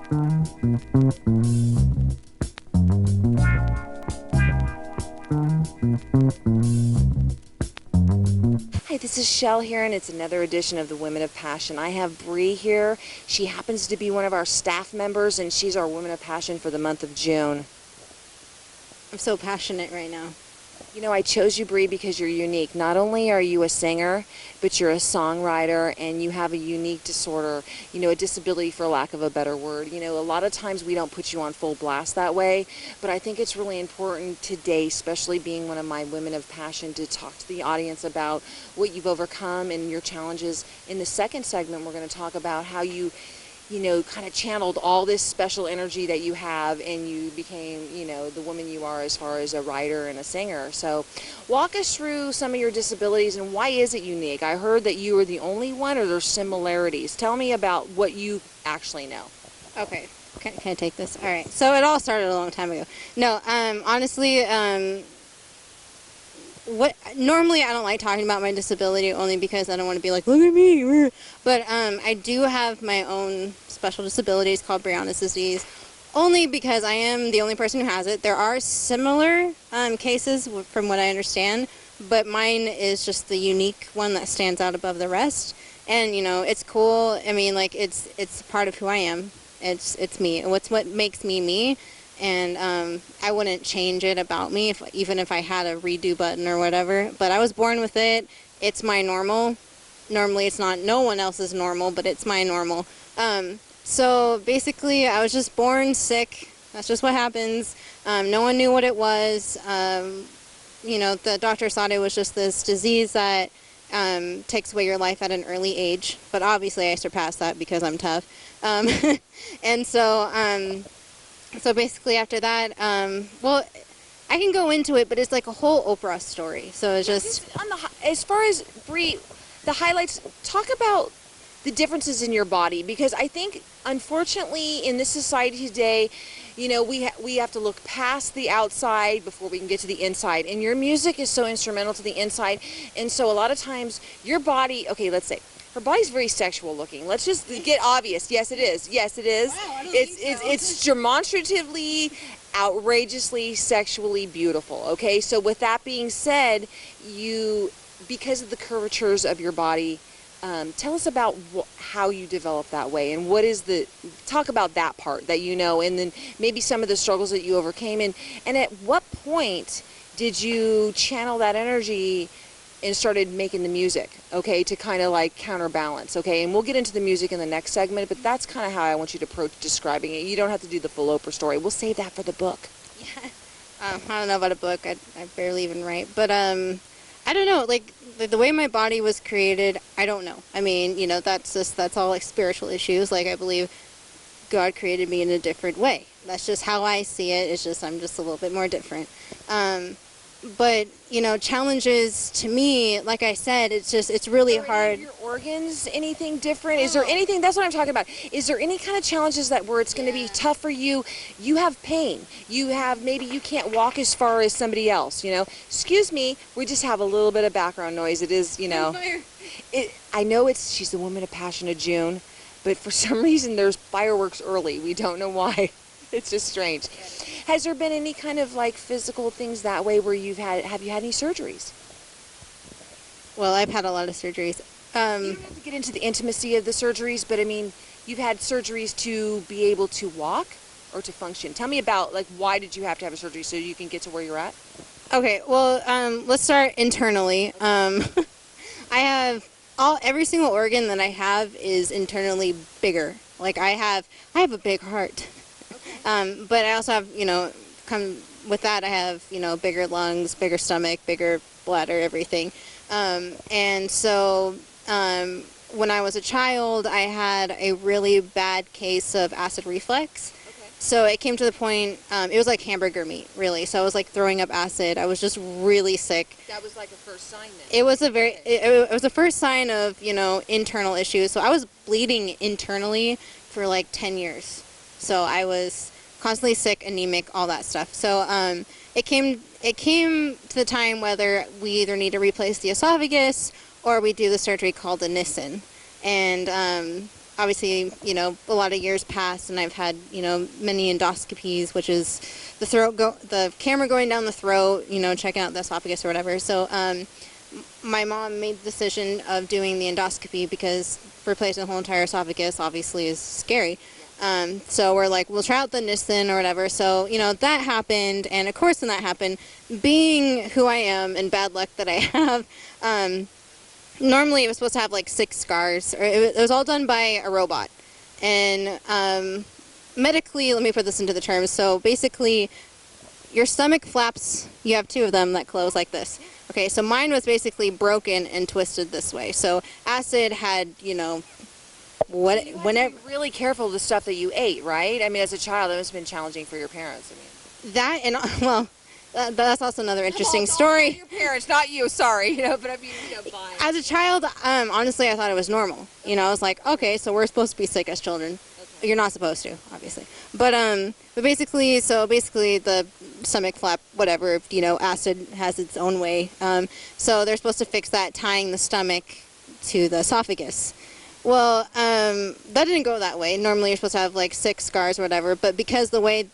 Hi, this is Shell here, and it's another edition of the Women of Passion. I have Bree here. She happens to be one of our staff members, and she's our Women of Passion for the month of June. I'm so passionate right now. You know, I chose you, Bree, because you're unique. Not only are you a singer, but you're a songwriter, and you have a unique disorder, you know, a disability for lack of a better word. You know, a lot of times we don't put you on full blast that way, but I think it's really important today, especially being one of my Women of Passion, to talk to the audience about what you've overcome and your challenges. In the second segment, we're going to talk about how you know, kind of channeled all this special energy that you have, and you became, you know, the woman you are as far as a writer and a singer. So walk us through some of your disabilities and why is it unique? I heard that you are the only one, or there's similarities. Tell me about what you actually know. Okay, can I take this? All right, so it all started a long time ago. No, honestly, normally I don't like talking about my disability, only because I don't want to be like, look at me, but I do have my own special disabilities called Brianna's disease, only because I am the only person who has it. There are similar cases from what I understand, but mine is just the unique one that stands out above the rest. And you know, it's cool. I mean, like, it's part of who I am. It's me, and what makes me me. And I wouldn't change it about me, even if I had a redo button or whatever. But I was born with it. It's my normal. Normally it's not no one else's normal, but it's my normal. So basically I was just born sick. That's just what happens. No one knew what it was. You know, the doctor thought it was just this disease that takes away your life at an early age. But obviously I surpassed that because I'm tough. And so basically after that, well, I can go into it, but it's like a whole Oprah story. So it's just on as far as Bree, the highlights, talk about the differences in your body, because I think, unfortunately, in this society today, you know, we have to look past the outside before we can get to the inside. And your music is so instrumental to the inside. And so a lot of times your body, okay, let's say, her body's very sexual looking. Let's just get obvious. Yes, it is. Yes, it is. Wow, I don't it's think so. it's demonstratively, outrageously, sexually beautiful. Okay, so with that being said, you, because of the curvatures of your body, tell us about how you developed that way, and what is talk about that part that you know, and then maybe some of the struggles that you overcame, and at what point did you channel that energy and started making the music, okay, to kind of like counterbalance, okay? And we'll get into the music in the next segment, but that's kind of how I want you to approach describing it. You don't have to do the full Oprah story. We'll save that for the book. Yeah. I don't know about a book. I barely even write. But I don't know, like, the way my body was created, I don't know. I mean, you know, that's all like spiritual issues. Like, I believe God created me in a different way. That's just how I see it. It's just, I'm just a little bit more different. But, you know, challenges to me, like I said, it's really hard. Your organs, anything different? Is there anything, that's what I'm talking about. Is there any kind of challenges that where it's going to be tough for you? You have pain. You have, maybe you can't walk as far as somebody else, you know. Excuse me, we just have a little bit of background noise. It is, you know. I know she's the Woman of Passion of June, but for some reason there's fireworks early. We don't know why. It's just strange. Has there been any kind of like physical things that way where have you had any surgeries? Well, I've had a lot of surgeries. You don't have to get into the intimacy of the surgeries, but I mean, you've had surgeries to be able to walk or to function. Tell me about, like, why did you have to have a surgery so you can get to where you're at? Okay, well, let's start internally. I have every single organ that I have is internally bigger. Like, I have a big heart. But I also have, you know, come with that, I have, you know, bigger lungs, bigger stomach, bigger bladder, everything. And so when I was a child, I had a really bad case of acid reflux. Okay. So it came to the point, it was like hamburger meat, really. So I was like throwing up acid. I was just really sick. That was like a first sign then? It was it was the first sign of, you know, internal issues. So I was bleeding internally for like 10 years. So I was constantly sick, anemic, all that stuff. So it came to the time whether we either need to replace the esophagus or we do the surgery called a Nissen. And obviously, a lot of years passed, and I've had, many endoscopies, which is the camera going down the throat, checking out the esophagus or whatever. So, my mom made the decision of doing the endoscopy because replacing the whole entire esophagus obviously is scary. So we're like, we'll try out the Nissen or whatever. So, that happened. And of course, when that happened, being who I am and bad luck that I have, normally it was supposed to have like 6 scars. Or it was all done by a robot. And medically, let me put this into the terms. So basically, your stomach flaps, you have 2 of them that close like this. Okay, so mine was basically broken and twisted this way. So acid had, whenever. You have to be really careful of the stuff that you ate, right? I mean, as a child, it must have been challenging for your parents. I mean, that and well, that's also another interesting story. Your parents, not you. Sorry, but I mean, fine. As a child, honestly, I thought it was normal. I was like, okay, so we're supposed to be sick as children. Okay. You're not supposed to, obviously. But basically, the stomach flap, whatever, acid has its own way. So they're supposed to fix that, tying the stomach to the esophagus. Well, that didn't go that way. Normally you're supposed to have like 6 scars or whatever, but because of my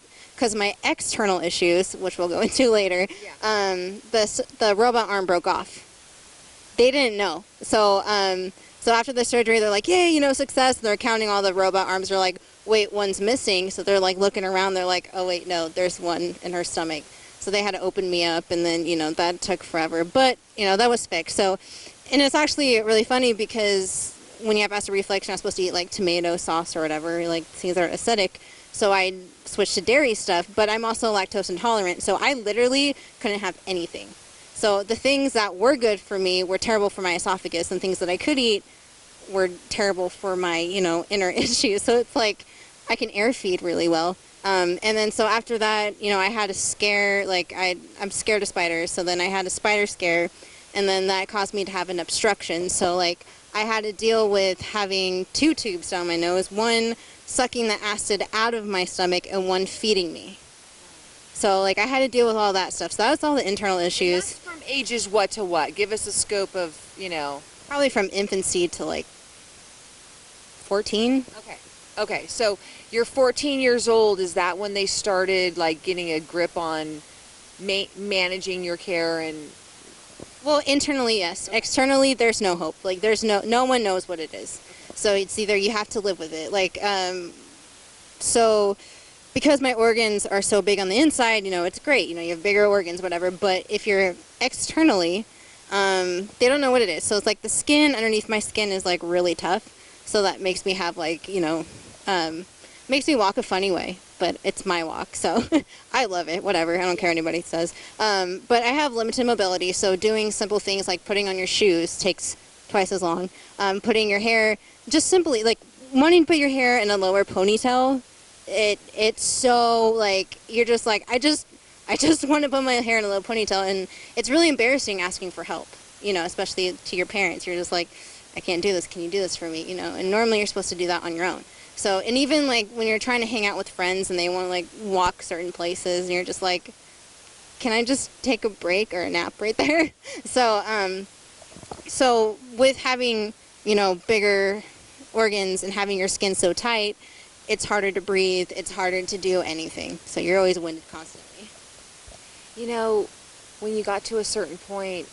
external issues, which we'll go into later, yeah. The robot arm broke off. They didn't know. So after the surgery, they're like, yay, success. And they're counting all the robot arms. They're like, wait, one's missing. So they're like looking around. They're like, oh, wait, no, there's one in her stomach. So they had to open me up, and then, that took forever. But, that was fixed. So, and it's actually really funny because when you have acid reflux, you're not supposed to eat like tomato sauce or whatever, like things that are acidic. So I switched to dairy stuff, but I'm also lactose intolerant. So I literally couldn't have anything. So the things that were good for me were terrible for my esophagus, and things that I could eat were terrible for my, inner issues. So it's like I can air feed really well. And then so after that, I had a scare, like I'm scared of spiders. So then I had a spider scare, and then that caused me to have an obstruction. So like I had to deal with having 2 tubes down my nose, one sucking the acid out of my stomach and one feeding me. So like I had to deal with all that stuff. So that was all the internal issues. And that's from ages what to what? Give us a scope of, Probably from infancy to like 14. Okay. So you're 14 years old. Is that when they started like getting a grip on managing your care and... Well, internally, yes. Externally, there's no hope. Like, no one knows what it is. So it's either you have to live with it. Like, so because my organs are so big on the inside, it's great. You have bigger organs, whatever. But if you're externally, they don't know what it is. So it's like the skin underneath my skin is like really tough. So that makes me have like, makes me walk a funny way. But it's my walk, so I love it, whatever, I don't care what anybody says. But I have limited mobility, so doing simple things like putting on your shoes takes twice as long. Putting your hair, just simply, like, wanting to put your hair in a lower ponytail, it's so, like, you're just like, I just want to put my hair in a low ponytail, and it's really embarrassing asking for help, especially to your parents. You're just like, I can't do this, can you do this for me, and normally you're supposed to do that on your own. So, and even like when you're trying to hang out with friends and they want to like walk certain places and you're just like, can I just take a break or a nap right there? So, so with having, bigger organs and having your skin so tight, it's harder to breathe, it's harder to do anything. So you're always winded constantly. When you got to a certain point,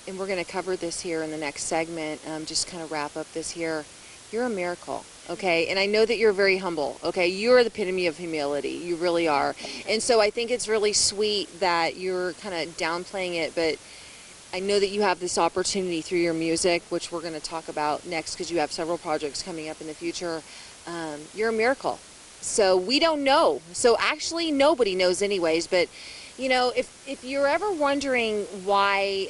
and we're going to cover this here in the next segment, just kind of wrap up this here, you're a miracle. Okay, and I know that you're very humble. Okay, you're the epitome of humility. You really are. And so I think it's really sweet that you're kind of downplaying it, but I know that you have this opportunity through your music, which we're going to talk about next because you have several projects coming up in the future. You're a miracle. So we don't know. So actually nobody knows anyways, but if you're ever wondering why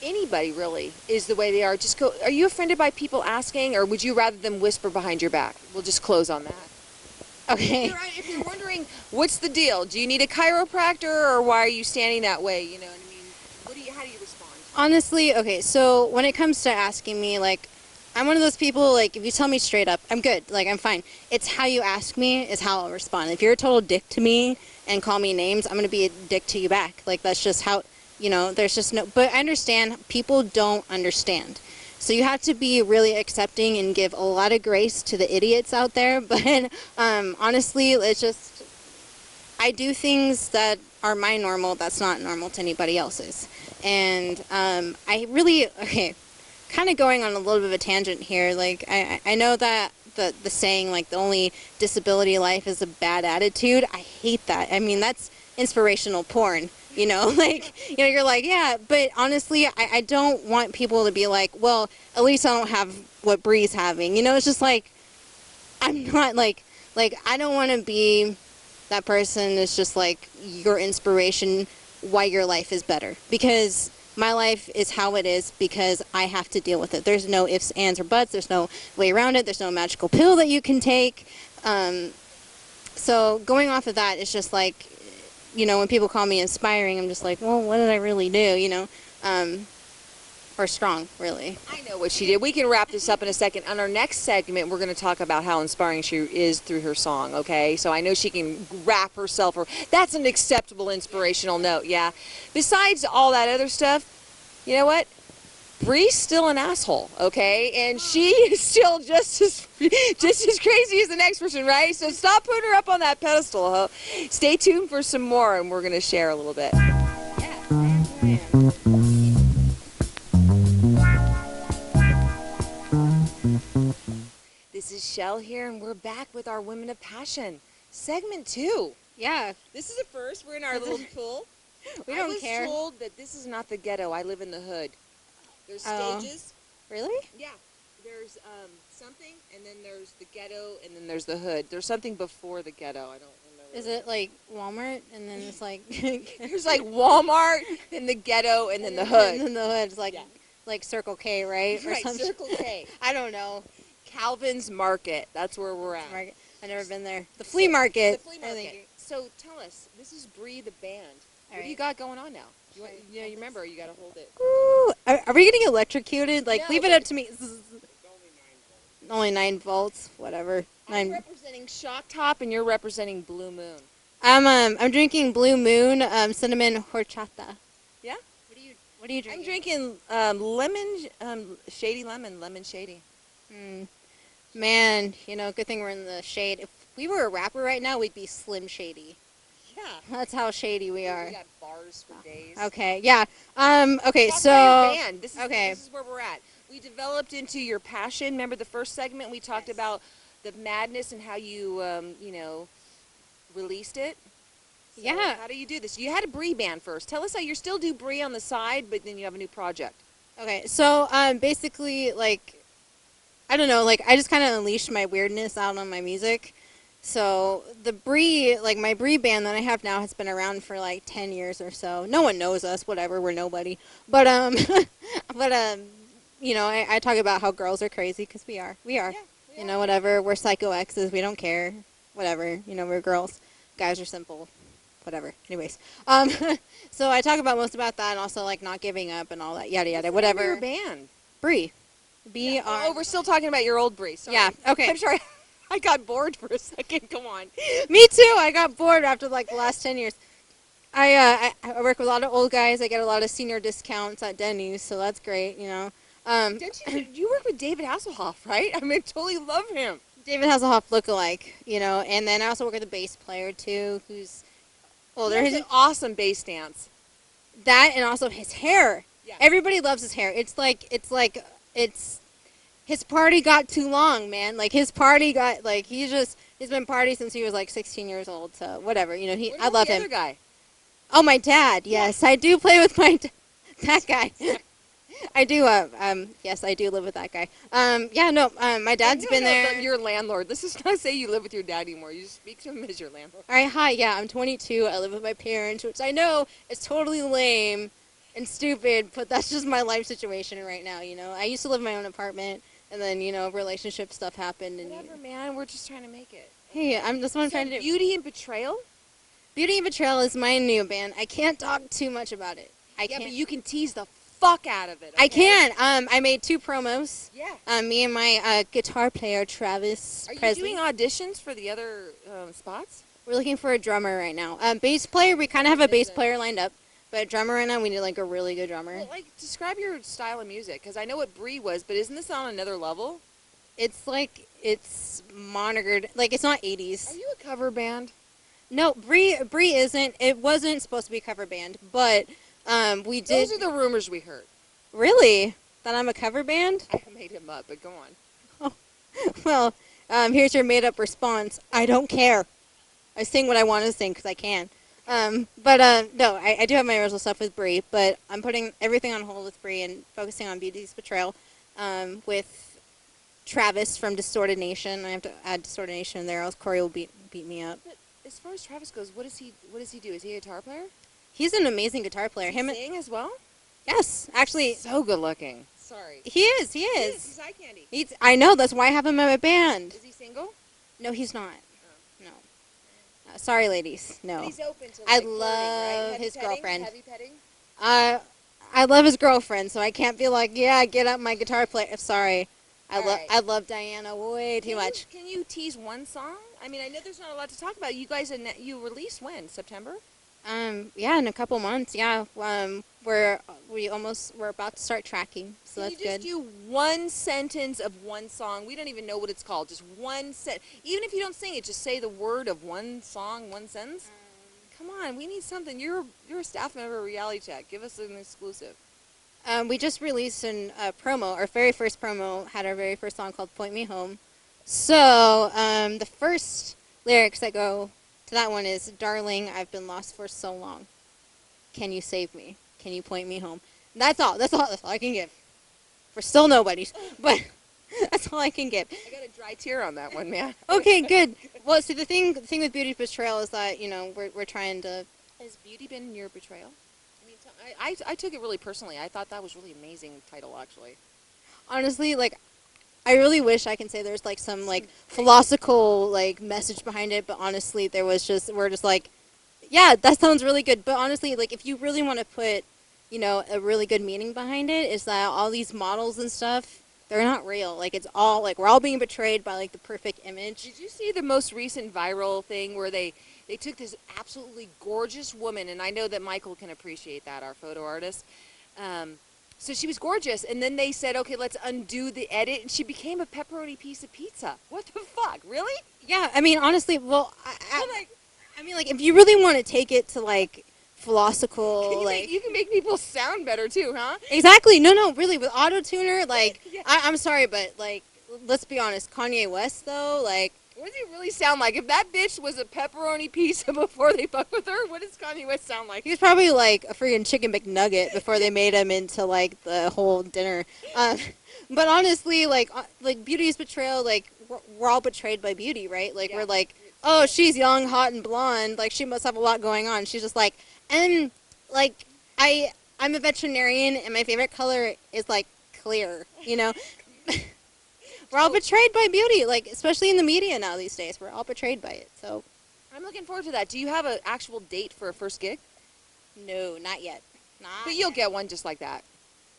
anybody really is the way they are, just go, are you offended by people asking, or would you rather them whisper behind your back? We'll just close on that. Okay. If you're wondering, what's the deal? Do you need a chiropractor, or why are you standing that way? You know what I mean? How do you respond? Honestly, okay, so when it comes to asking me, like, I'm one of those people, like, if you tell me straight up, I'm good, like, I'm fine. It's how you ask me is how I'll respond. If you're a total dick to me and call me names, I'm going to be a dick to you back. Like, that's just how... there's just no, but I understand people don't understand. So you have to be really accepting and give a lot of grace to the idiots out there. But honestly, it's just, I do things that are my normal that's not normal to anybody else's. And I really, okay, kind of going on a little bit of a tangent here. Like, I know that the saying, like, the only disability in life is a bad attitude. I hate that. I mean, that's inspirational porn. You know, like, you know, you're like, yeah, but honestly, I don't want people to be like, well, at least I don't have what Bree's having. You know, it's just like, I'm not like, I don't want to be that person that's just like your inspiration why your life is better. Because my life is how it is because I have to deal with it. There's no ifs, ands, or buts. There's no way around it. There's no magical pill that you can take. So going off of that, it's just like, you know, when people call me inspiring, I'm just like, well, what did I really do, you know? Or strong, really. I know what she did. We can wrap this up in a second. On our next segment, we're going to talk about how inspiring she is through her song, okay? So I know she can rap herself, or that's an acceptable inspirational note, yeah? Besides all that other stuff, you know what? Bree's still an asshole, okay? And she is still just as crazy as the next person, right? So stop putting her up on that pedestal, huh? Stay tuned for some more, and we're going to share a little bit. This is Shell here, and we're back with our Women of Passion, segment 2. Yeah. This is a first. We're in our little pool. We don't care. I was told that this is not the ghetto. I live in the hood. There's stages. Really? Yeah. There's something, and then there's the ghetto, and then there's the hood. There's something before the ghetto. I don't remember. Is it like Walmart, and then it's like... There's like Walmart, then the ghetto, and then the hood. And then the hood. It's like, like Circle K, right? Right, Circle K. I don't know. Calvin's Market. That's where we're at. I've never been there. The flea market. The flea market. So tell us, this is Bree the band. What do you Right. got going on now? You remember, you got to hold it. Ooh, are we getting electrocuted? Like, No, leave it up to me. Only 9 volts. Whatever. I'm representing Shock Top, and you're representing Blue Moon. I'm drinking Blue Moon cinnamon horchata. Yeah? What are you drinking? I'm drinking lemon, shady lemon shady. Man, you know, good thing we're in the shade. If we were a rapper right now, we'd be Slim Shady. Yeah. That's how shady we are. We got bars for days. Okay, yeah. Okay, Talk so... about your band. This okay. This is where we're at. We developed into your passion. Remember the first segment? We talked about the madness and how you, you know, released it? So yeah. How do you do this? You had a Bree band first. Tell us how you still do Bree on the side, but then you have a new project. Okay, so basically, like, I don't know, like, I just kind of unleashed my weirdness out on my music. So the Bree, like, my Bree band that I have now has been around for like 10 years or so. No one knows us, whatever, we're nobody. But you know, I talk about how girls are crazy, because we are. Yeah, you know, whatever. We're psycho exes. We don't care. Whatever. You know, we're girls. Guys are simple. Whatever. Anyways. So I talk about most about that, and also like not giving up and all that. Yada yada. Whatever. Your band. Bree. B-R. Oh, we're still talking about your old Bree. Sorry. Yeah. Okay. I'm sorry. I got bored for a second. Come on. Me too. I got bored after like the last 10 years. I work with a lot of old guys. I get a lot of senior discounts at Denny's, so that's great. You know. You work with David Hasselhoff, right? I mean, totally love him. David Hasselhoff lookalike, you know, and then I also work with a bass player too, who's older. He has an awesome bass dance. That and also his hair. Yeah. Everybody loves his hair. It's his party got too long, man. Like his party got like he's been partying since he was like 16 years old. So whatever, you know. I love him. The other guy? Oh, my dad. Yes, I do play with that guy. I do. Yes, I do live with that guy. Yeah, no. My dad's been there. Your landlord. This is not say you live with your dad anymore. You just speak to him as your landlord. All right. Hi. Yeah, I'm 22. I live with my parents, which I know is totally lame and stupid, but that's just my life situation right now. You know, I used to live in my own apartment, and then you know, relationship stuff happened. And whatever, man. We're just trying to make it. Hey, that's what I'm trying to do. Beauty and Betrayal. Beauty and Betrayal is my new band. I can't talk too much about it. Yeah, but you can tease the fuck out of it. Okay? I can. I made 2 promos. Yeah. Me and my guitar player, Travis Presley. Are you doing auditions for the other spots? We're looking for a drummer right now. Bass player, we kind of have a bass player lined up. But drummer right now, we need like a really good drummer. Well, like, describe your style of music, because I know what BRI was, but isn't this on another level? It's like it's monitored. Like it's not Are 80s. you a cover band? No, Brie isn't. It wasn't supposed to be a cover band, but we did. Those are the rumors we heard. Really? That I'm a cover band? I made him up, but go on. Well, here's your made-up response. I don't care. I sing what I want to sing because I can. No, I do have my original stuff with Brie, but I'm putting everything on hold with Brie and focusing on Beauty's Betrayal with Travis from Distorted Nation. I have to add Distorted Nation in there, else Corey will beat me up. But as far as Travis goes, what does he do? Is he a guitar player? He's an amazing guitar player. Does he sing as well? Yes, actually, So good looking. Sorry. he is. He is. He's eye candy. I know. That's why I have him in my band. Is he single? No, he's not. No. Sorry, ladies. But No. he's open to, I like, flirting, love right? Heavy his petting? girlfriend. Heavy petting? I love his girlfriend, so I can't be like, yeah, get up my guitar player. Sorry. All right. I love Diana way too much. Can you tease one song? I mean, I know there's not a lot to talk about. You guys, you released when? September? Yeah, in a couple months. Yeah. We're about to start tracking, so Can that's you just good. do one sentence of one song? We don't even know what it's called. Just one even if you don't sing it, just say the word of one song, one sentence. Come on, we need something. You're a staff member of Reality Check. Give us an exclusive. We just released a promo. Our very first promo had our very first song called "Point Me Home." So the first lyrics that go to that one is, "Darling, I've been lost for so long. Can you save me? Can you point me home?" That's all. That's all I can give. For still nobodies, but that's all I can give. I got a dry tear on that one, man. Okay, good. Well, see, the thing with Beauty's Betrayal is that we're trying to. Has beauty been in your betrayal? I mean, I took it really personally. I thought that was really amazing title, actually. Honestly, like, I really wish I can say there's like some like philosophical like message behind it, but honestly, we're just like, yeah, that sounds really good. But honestly, like, if you really want to put, a really good meaning behind it, is that all these models and stuff, they're not real. Like, it's all like we're all being betrayed by like the perfect image. Did you see the most recent viral thing where they took this absolutely gorgeous woman, and I know that Michael can appreciate that, our photo artist. So she was gorgeous, and then they said, okay, let's undo the edit, and she became a pepperoni piece of pizza. What the fuck? Really? Yeah, I mean, honestly, well, I'm like, I mean, like, if you really want to take it to like philosophical, you can make people sound better too, huh? exactly. No, really, with auto tuner, like, Yeah. I'm sorry, but like, let's be honest, Kanye West though, like, What does he really sound like? If that bitch was a pepperoni pizza before they fuck with her, what does Kanye West sound like? he was probably like a freaking chicken McNugget before they made him into like the whole dinner. But honestly, like Beauty's Betrayal, like we're all betrayed by Beauty, right? Like, Yeah. we're like, oh, she's young, hot, and blonde. Like, she must have a lot going on. She's just like, and like I'm a veterinarian, and my favorite color is like clear. We're all betrayed by beauty, like, especially in the media now these days. We're all betrayed by it. So, I'm looking forward to that. Do you have an actual date for a first gig? no, not yet. Not But you'll yet. get one just like that.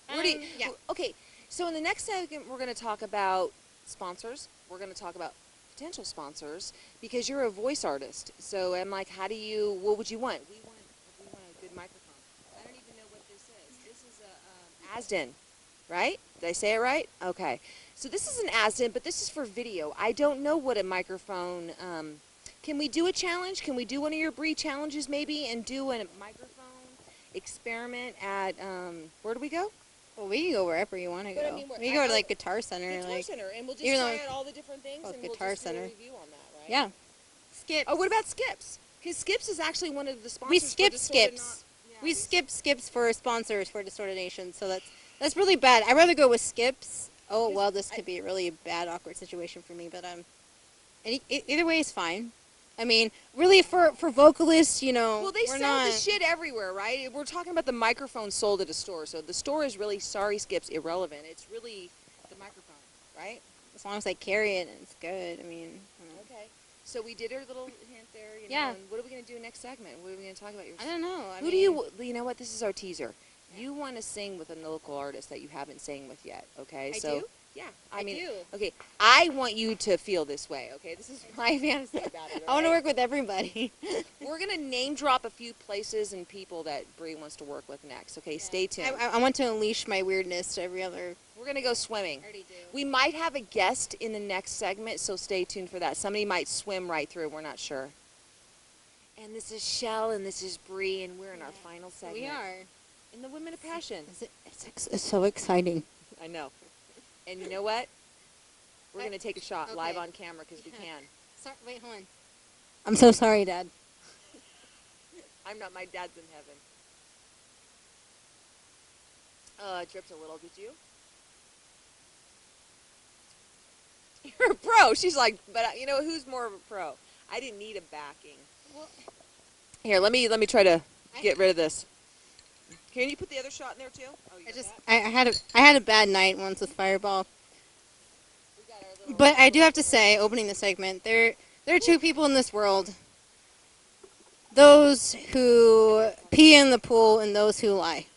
Where do you, Yeah. Okay, so in the next segment, we're going to talk about sponsors. We're going to talk about potential sponsors because you're a voice artist. So I'm like, what would you want? We want a good microphone. I don't even know what this is. This is a Asden, right? Did I say it right? Okay. So this is an Asden, but this is for video. I don't know what a microphone. Can we do a challenge? Can we do one of your BRI challenges maybe and do a microphone experiment at where do we go? Well, we can go wherever you want to But I go. mean, We can go to like Guitar Center, Guitar like Center, and we'll just even try though- out all the different things, Oh, and we'll Guitar just do a Center. review on that, right? yeah. Skips. Oh, what about Skips? Because Skips is actually one of the sponsors. We for skip Distorted Skips. Yeah, We skip Skips for sponsors for Distorted Nation, so that's really bad. I'd rather go with Skips. Oh well, this could be a really bad, awkward situation for me, but either way is fine. I mean, really, for vocalists, Well, they we're sell not. the shit everywhere, right? We're talking about the microphone sold at a store, so the store is really sorry, Skips, irrelevant. It's really the microphone, right? As long as I carry it and it's good. I mean. Okay. So we did our little hint there. Yeah. And what are we going to do next segment? What are we going to talk about? I don't know. Who do you know what? This is our teaser. You want to sing with a local artist that you haven't sang with yet, okay? I so do? Yeah, I do. okay, I want you to feel this way, okay? This is my fantasy about it, I want to all right? work with everybody. We're going to name drop a few places and people that Bree wants to work with next, okay? Stay tuned. I want to unleash my weirdness to every other. We're going to go swimming. I already do. We might have a guest in the next segment, so stay tuned for that. Somebody might swim right through, we're not sure. And this is Shell, and this is Bree, and we're in our final segment. We are. In the Women of Passion. It's so exciting. I know. And you know what? We're going to take a shot Okay. live on camera because we can. Sorry, wait, hold on. I'm so sorry, Dad. I'm not, my dad's in heaven. I dripped a little, did you? You're a pro. She's like, but you know, who's more of a pro? I didn't need a backing. Well, Here, let me try to get rid of this. Can you put the other shot in there too? Oh, you got that? I had a bad night once with Fireball. We got our little- But I do have to say, opening the segment, there are two people in this world. Those who pee in the pool and those who lie.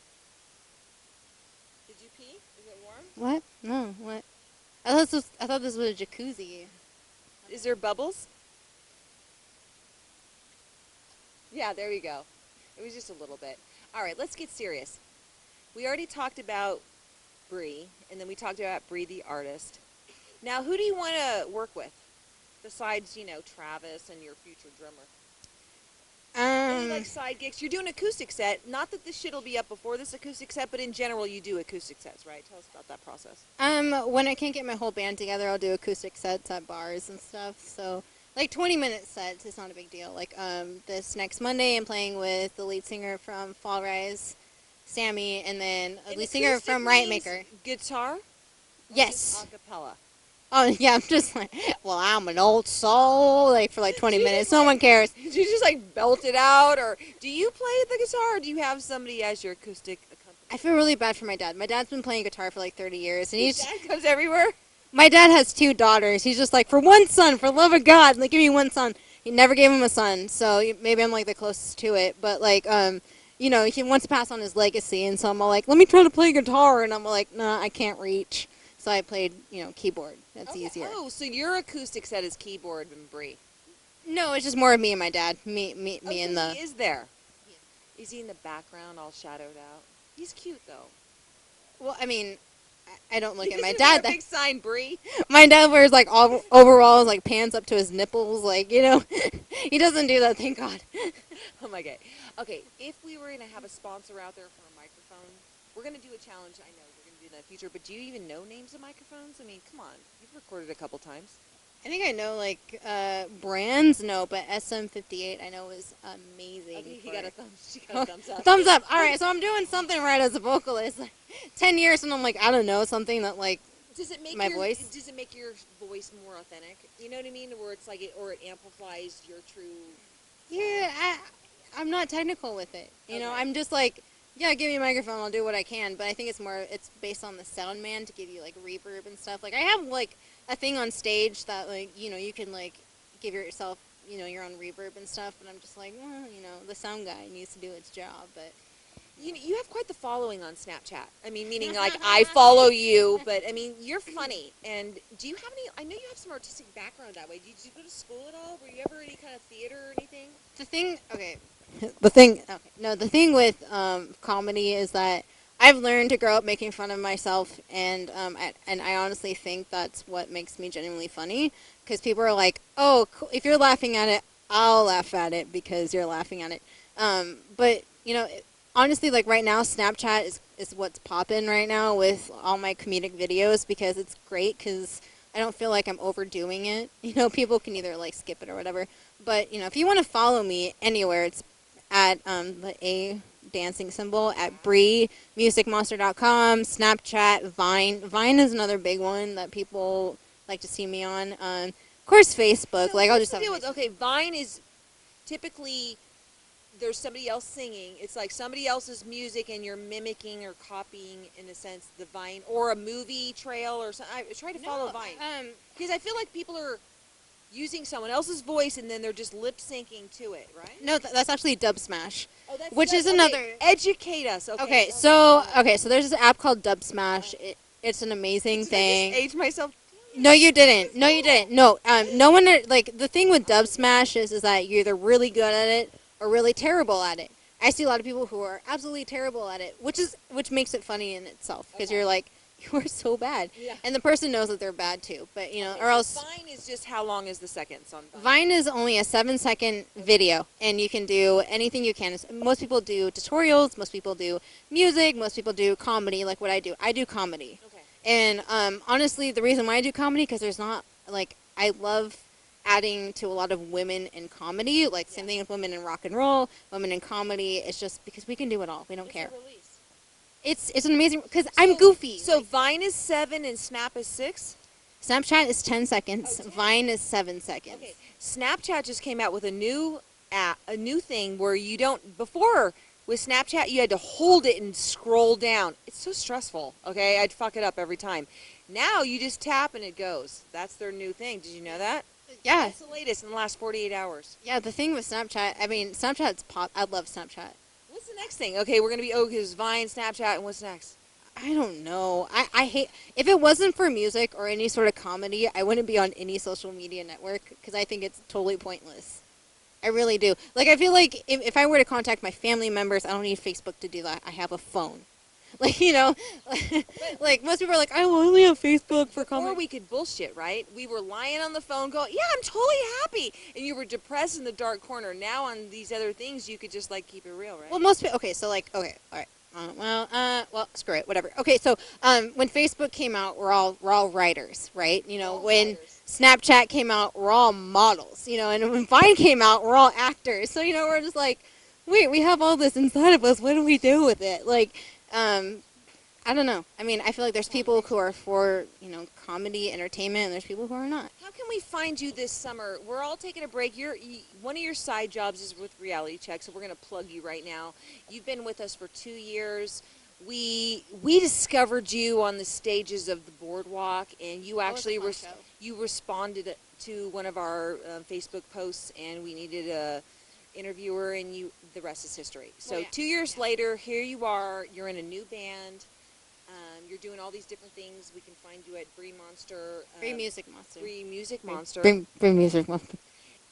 Did you pee? Is it warm? What? No, what? I thought this was a jacuzzi. Is there bubbles? Yeah, there you go. It was just a little bit. All right, let's get serious. We already talked about Bree, and then we talked about Bree the artist. Now, who do you want to work with besides, you know, Travis and your future drummer? Any like side gigs? You're doing an acoustic set. Not that this shit will be up before this acoustic set, but in general, you do acoustic sets, right? Tell us about that process. When I can't get my whole band together, I'll do acoustic sets at bars and stuff. So, like 20-minute sets is not a big deal. Like this next Monday, I'm playing with the lead singer from Fall Rise, Sammy, and then a lead singer acoustic from Riot means Maker. Guitar? Or Yes. just acapella. Oh yeah, I'm just like, well, I'm an old soul. Like for like 20 You minutes, just, no like- one cares. Did you just like belt it out, or do you play the guitar, or do you have somebody as your acoustic accompaniment? I feel really bad for my dad. My dad's been playing guitar for like 30 years, and he's Dad comes everywhere. my dad has 2 daughters. He's just like, for one son, for the love of God, like give me one son. He never gave him a son, so maybe I'm like the closest to it. But like, you know, he wants to pass on his legacy, and so I'm all like, let me try to play guitar, and I'm like, nah, I can't reach. So I played, you know, keyboard. That's Okay. easier. Oh, so your acoustic set is keyboard and Bree. No, it's just more of me and my dad. Me Oh, and so the. he is there. Is he in the background, all shadowed out? He's cute though. Well, I mean, I don't look at my Isn't dad. that a big sign, Bree. My dad wears like all overalls, like pants up to his nipples, like you know. He doesn't do that, thank God. Oh my God. Okay, if we were gonna have a sponsor out there for a microphone, we're gonna do a challenge. I know we're gonna do that in the future, but do you even know names of microphones? I mean, come on, you've recorded a couple times. I think I know like brands, no, but SM58 I know is amazing. Okay, he for- got a thumbs. She got a thumbs up. Thumbs up. All right, so I'm doing something right as a vocalist. Like, 10 years and I'm like, I don't know, something that like Does it make my your voice? Does it make your voice more authentic? You know what I mean? Where it's like it, or it amplifies your true. yeah, I'm not technical with it. You know, Okay. I'm just like, yeah, give me a microphone, I'll do what I can. But I think it's based on the sound man to give you like reverb and stuff. Like I have like a thing on stage that like you know you can like give yourself you know your own reverb and stuff. But I'm just like, well, you know, the sound guy needs to do its job. But You have quite the following on Snapchat. I mean, meaning like I follow you, but I mean you're funny. And do you have any? I know you have some artistic background that way. Did you go to school at all? Were you ever any kind of theater or anything? the thing, okay, the thing with comedy is that I've learned to grow up making fun of myself, and I honestly think that's what makes me genuinely funny. Because people are like, oh, cool. If you're laughing at it, I'll laugh at it because you're laughing at it. But you know, honestly, like right now, Snapchat is what's popping right now with all my comedic videos because it's great because I don't feel like I'm overdoing it. You know, people can either like skip it or whatever. But you know, if you want to follow me anywhere, it's at the A dancing symbol at BRImusicmonster.com, Snapchat, Vine. Vine is another big one that people like to see me on. Of course, Facebook. So Like I'll what's just the have. deal with, okay, Vine is typically there's somebody else singing. It's like somebody else's music, and you're mimicking or copying, in a sense, the Vine or a movie trail or something. I try to follow Vine because I feel like people are using someone else's voice and then they're just lip syncing to it, right? No, that's actually Dub Smash. Oh, that's Which is okay, another- Educate us. Okay. Okay, so there's this app called Dub Smash. It's an amazing Did I thing. just age myself? No, you didn't. No, you didn't. No, no one like the thing with Dub Smash is that you're either really good at it or really terrible at it. I see a lot of people who are absolutely terrible at it, which makes it funny in itself because Okay. you're like you are so bad, Yeah. and the person knows that they're bad too. But you know, Okay, or so else Vine is just how long is the seconds on Vine? Vine is only a 7-second video, and you can do anything you can. Most people do tutorials. Most people do music. Most people do comedy, like what I do. I do comedy. Okay. And honestly, the reason why I do comedy, because there's not, like, I love adding to a lot of women in comedy. Like, same thing with women in rock and roll, women in comedy. It's just because we can do it all. We don't care. Release? It's an amazing, because I'm goofy. So Like, Vine is 7 and Snap is 6? Snapchat is 10 seconds. Oh, 10. Vine is 7 seconds. Okay. Snapchat just came out with a new app, a new thing where you don't, before with Snapchat you had to hold it and scroll down. It's so stressful, okay? I'd fuck it up every time. Now you just tap and it goes. That's their new thing. Did you know that? Yeah. That's the latest in the last 48 hours. Yeah, the thing with Snapchat, I mean, Snapchat's pop. I love Snapchat. What's the next thing? Okay, we're going to be, because Vine, Snapchat, and what's next? I don't know. I hate, if it wasn't for music or any sort of comedy, I wouldn't be on any social media network because I think it's totally pointless. I really do. Like, I feel like if I were to contact my family members, I don't need Facebook to do that. I have a phone. Like, you know, like most people are like, I only have Facebook for Or comedy. we could bullshit, right? We were lying on the phone going, yeah, I'm totally happy. And you were depressed in the dark corner. Now on these other things, you could just, like, keep it real, right? Well, most people, okay, so like, okay, all right. Well, screw it, whatever. Okay, so when Facebook came out, we're all writers, right? You know, All when writers. Snapchat came out, we're all models, you know, and when Vine came out, we're all actors. So, you know, we're just like, wait, we have all this inside of us. What do we do with it? Like, I don't know. I mean, I feel like there's people who are for, you know, comedy, entertainment, and there's people who are not. How can we find you this summer? We're all taking a break. One of your side jobs is with Reality Check, so we're going to plug you right now. You've been with us for 2 years. We discovered you on the stages of the boardwalk, and you actually you responded to one of our Facebook posts, and we needed a interviewer, and the rest is history. So 2 years later, here you are. You're in a new band. You're doing all these different things. We can find you at BRI Monster. Free Music Monster. BRI Music Monster. Free Music Monster.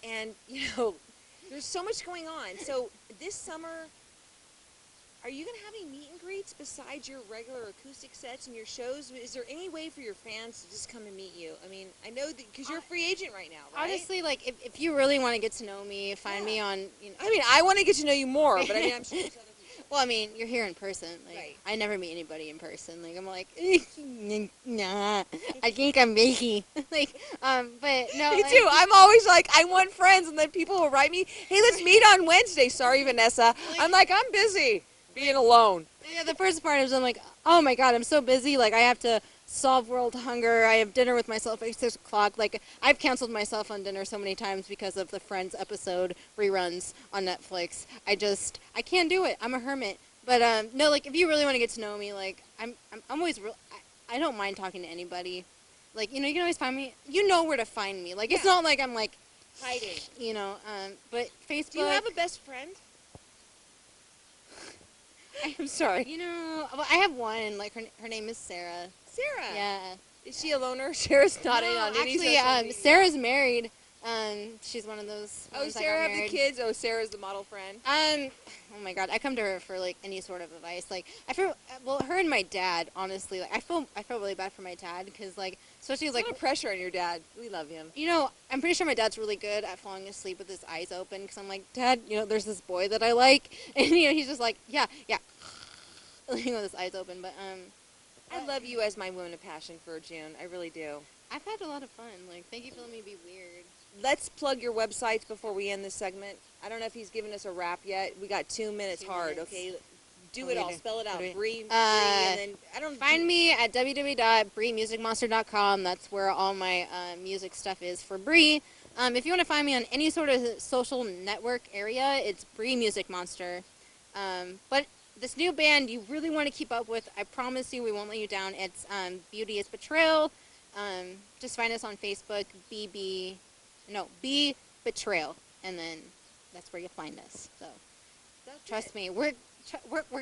And, you know, there's so much going on. So this summer, are you going to have any meet and greets besides your regular acoustic sets and your shows? Is there any way for your fans to just come and meet you? I mean, I know that because you're a free agent right now, right? Honestly, like, if you really want to get to know me, find me on, you know. I mean, I want to get to know you more, but I mean, I'm sure there's other people. Well, I mean, you're here in person. Like, Right. I never meet anybody in person. Like, I'm like, nah, I think I'm busy. Like, but no. Me like, too. I'm always like, I want friends, and then people will write me, hey, let's meet on Wednesday. Sorry, Vanessa. I'm like, I'm busy being alone. Yeah, the first part is I'm like, oh my god, I'm so busy. Like, I have to solve world hunger. I have dinner with myself at 6 o'clock. Like, I've canceled myself on dinner so many times because of the Friends episode reruns on Netflix. I can't do it. I'm a hermit. But no, like, if you really want to get to know me, like, I'm always real. I don't mind talking to anybody. Like, you know, you can always find me. You know where to find me. Like, it's not like I'm like Hiding. you know. But Facebook. Do you have a best friend? I'm sorry. You know, well, I have one. Like, her name is Sarah. Sarah. Yeah. Is she a loner? Sarah's not in No, on any actually, social media. Sarah's married. She's one of those. Oh, ones that Sarah got have the married. kids. Oh, Sarah's the model friend. Oh my God, I come to her for like any sort of advice. Like, I feel, well, her and my dad, honestly, like, I feel really bad for my dad because, like, especially There's like, a lot of pressure on your dad. We love him. you know, I'm pretty sure my dad's really good at falling asleep with his eyes open because I'm like, Dad, you know, there's this boy that I like, and you know, he's just like, yeah, with his eyes open. But I love you as my woman of passion for June. I really do. I've had a lot of fun. Like, thank you for letting me be weird. Let's plug your websites before we end this segment. I don't know if he's given us a wrap yet. We got 2 minutes 2 hard, minutes. okay? Do What it do we all. do? Spell it out. What do we- Bree, and then I don't Find me at www.brimusicmonster.com. That's where all my music stuff is for Bri. If you want to find me on any sort of social network area, it's Bri Music Monster. But this new band you really want to keep up with, I promise you we won't let you down. It's Beauty is Betrayal. Just find us on Facebook, B Betrayal, and then that's where you'll find us. So trust me, we're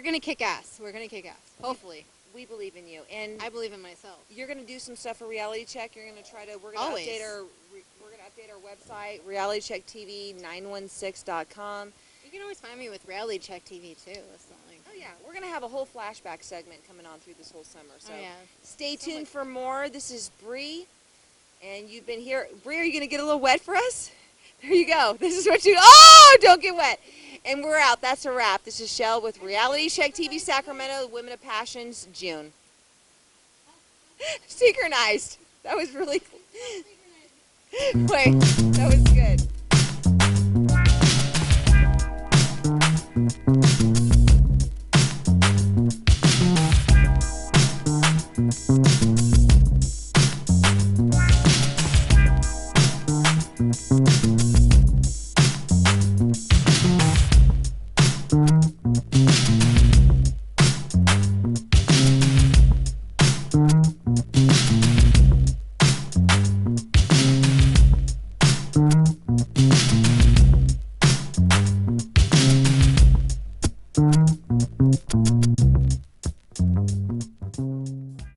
gonna kick ass. We're gonna kick ass. Hopefully. We believe in you, and I believe in myself. you're going to do some stuff for Reality Check. You're going to try to. We're going to Always. update our website, realitychecktv916.com. You can always find me with Reality Check TV too. It's not like. Oh yeah, we're going to have a whole flashback segment coming on through this whole summer. So Oh, yeah. stay So tuned much- for more. This is Bree, and you've been here. Bree, are you going to get a little wet for us? There you go. This is what you. Oh, don't get wet. And we're out. That's a wrap. This is Shell with Reality Check TV Sacramento, Women of Passions, June. Synchronized. That was really cool. Wait, that was good.